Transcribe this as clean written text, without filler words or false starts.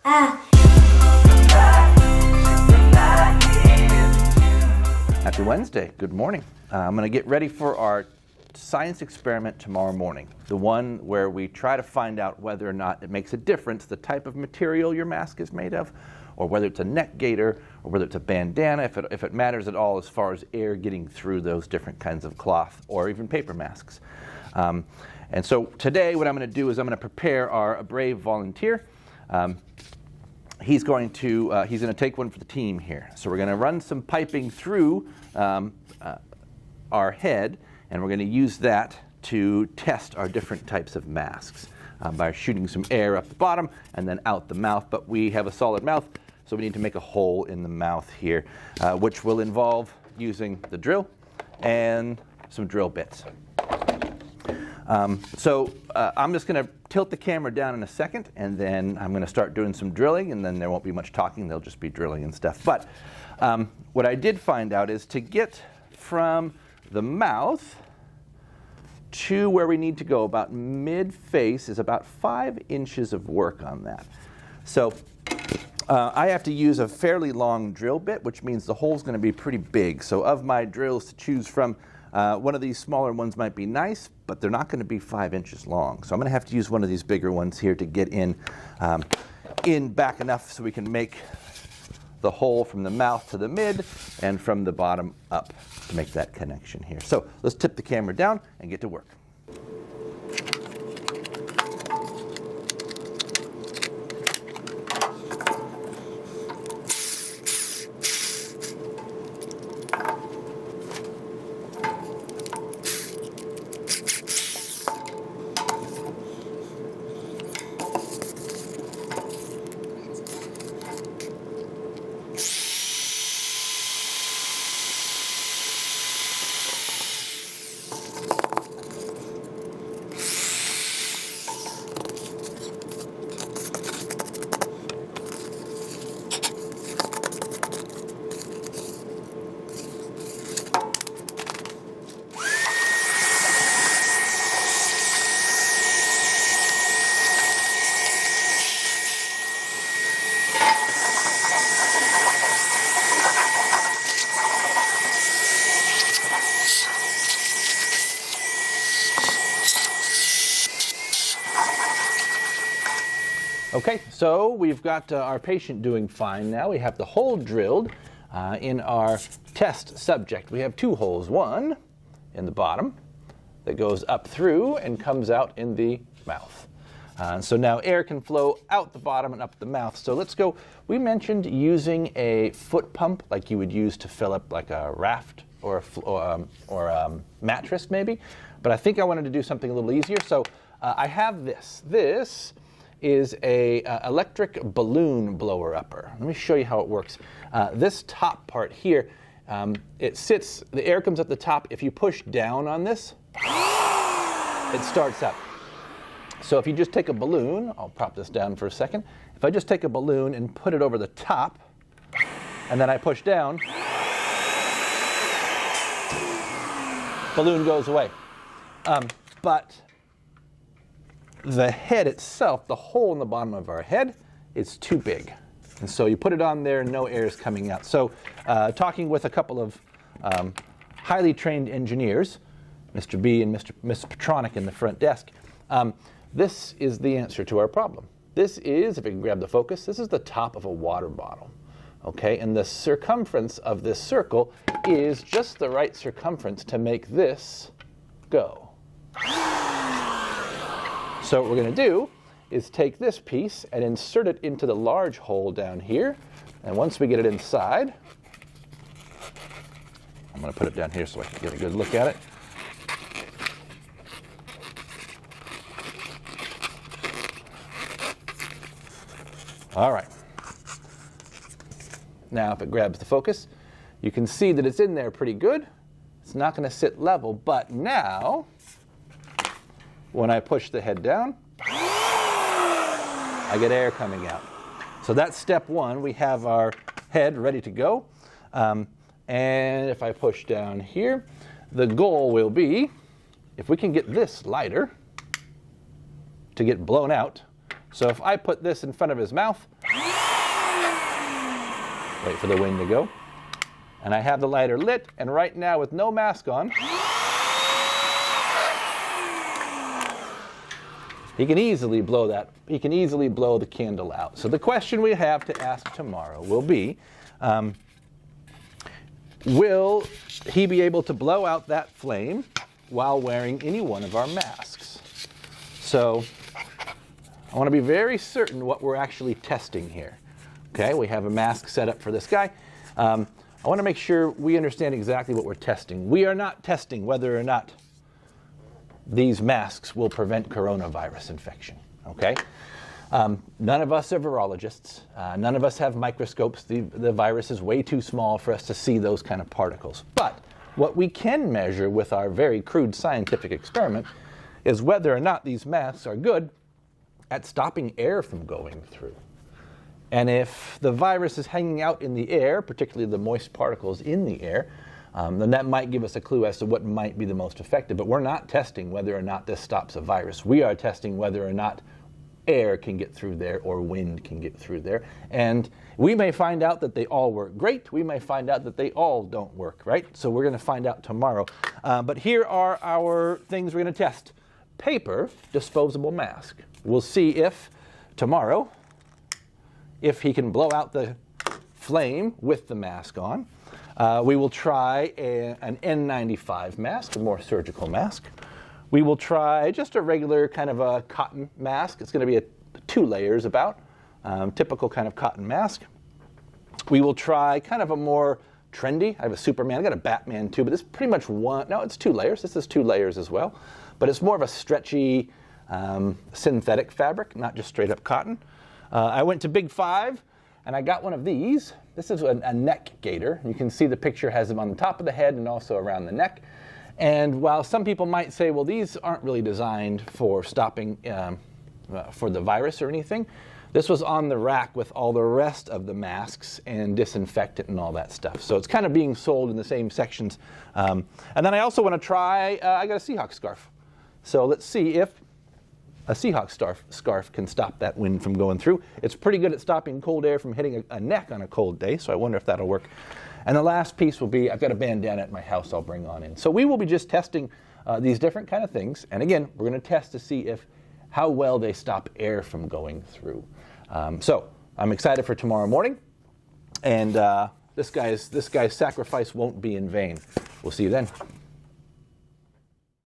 Happy Wednesday. Good morning. I'm going to get ready for our science experiment tomorrow morning. The one where we try to find out whether or not it makes a difference the type of material your mask is made of, or whether it's a neck gaiter, or whether it's a bandana, if it matters at all as far as air getting through those different kinds of cloth or even paper masks. And so today what I'm going to do is I'm going to prepare our brave volunteer. He's going to take one for the team here. So we're going to run some piping through our head, and we're going to use that to test our different types of masks by shooting some air up the bottom and then out the mouth. But we have a solid mouth, so we need to make a hole in the mouth here, which will involve using the drill and some drill bits. I'm just going to tilt the camera down in a second, and then I'm going to start doing some drilling, and then there won't be much talking. They'll just be drilling and stuff. But what I did find out is to get from the mouth to where we need to go, about mid-face, is about 5 inches of work on that. So I have to use a fairly long drill bit, which means the hole's going to be pretty big. So of my drills to choose from, one of these smaller ones might be nice, but they're not going to be 5 inches long. So I'm going to have to use one of these bigger ones here to get in back enough so we can make the hole from the mouth to the mid and from the bottom up to make that connection here. So let's tip the camera down and get to work. Okay, so we've got our patient doing fine now. We have the hole drilled in our test subject. We have 2 holes, one in the bottom that goes up through and comes out in the mouth. So now air can flow out the bottom and up the mouth. So let's go. We mentioned using a foot pump like you would use to fill up like a raft or a mattress maybe. But I think I wanted to do something a little easier. So I have this. This is a electric balloon blower upper. Let me show you how it works. This top part here, it sits, the air comes at the top. If you push down on this, it starts up. So if you just take a balloon, I'll prop this down for a second. If I just take a balloon and put it over the top, and then I push down, balloon goes away. But the head itself, the hole in the bottom of our head, is too big. And so you put it on there and no air is coming out. So talking with a couple of highly trained engineers, Mr. B and Ms. Petronic in the front desk, this is the answer to our problem. This is, if you can grab the focus, this is the top of a water bottle. Okay, and the circumference of this circle is just the right circumference to make this go. So what we're going to do is take this piece and insert it into the large hole down here. And once we get it inside, I'm going to put it down here so I can get a good look at it. All right. Now if it grabs the focus, you can see that it's in there pretty good. It's not going to sit level, but now when I push the head down, I get air coming out. So that's step one. We have our head ready to go. And if I push down here, the goal will be, if we can get this lighter to get blown out, So if I put this in front of his mouth, wait for the wind to go, and I have the lighter lit, and right now with no mask on, he can easily blow the candle out. So the question we have to ask tomorrow will be, will he be able to blow out that flame while wearing any one of our masks? So I want to be very certain what we're actually testing here. Okay, we have a mask set up for this guy. I want to make sure we understand exactly what we're testing. We are not testing whether or not these masks will prevent coronavirus infection, okay? None of us are virologists. None of us have microscopes. The virus is way too small for us to see those kind of particles. But what we can measure with our very crude scientific experiment is whether or not these masks are good at stopping air from going through. And if the virus is hanging out in the air, particularly the moist particles in the air, then that might give us a clue as to what might be the most effective. But we're not testing whether or not this stops a virus. We are testing whether or not air can get through there or wind can get through there. And we may find out that they all work great. We may find out that they all don't work, right? So we're going to find out tomorrow. But here are our things we're going to test. Paper disposable mask. We'll see if tomorrow, if he can blow out the flame with the mask on. We will try an N95 mask, a more surgical mask. We will try just a regular kind of a cotton mask. It's going to be 2 layers about, typical kind of cotton mask. We will try kind of a more trendy. I have a Superman. I got a Batman too, but this is pretty much one. No, it's 2 layers. This is 2 layers as well, but it's more of a stretchy synthetic fabric, not just straight up cotton. I went to Big 5 and I got one of these. This is a neck gaiter. You can see the picture has them on the top of the head and also around the neck. And while some people might say, well, these aren't really designed for stopping for the virus or anything, this was on the rack with all the rest of the masks and disinfectant and all that stuff. So it's kind of being sold in the same sections. And then I also want to try, I got a Seahawks scarf. So let's see if a Seahawks scarf can stop that wind from going through. It's pretty good at stopping cold air from hitting a neck on a cold day, so I wonder if that'll work. And the last piece will be, I've got a bandana at my house I'll bring on in. So we will be just testing these different kind of things. And again, we're going to test to see how well they stop air from going through. So I'm excited for tomorrow morning. And this guy's sacrifice won't be in vain. We'll see you then.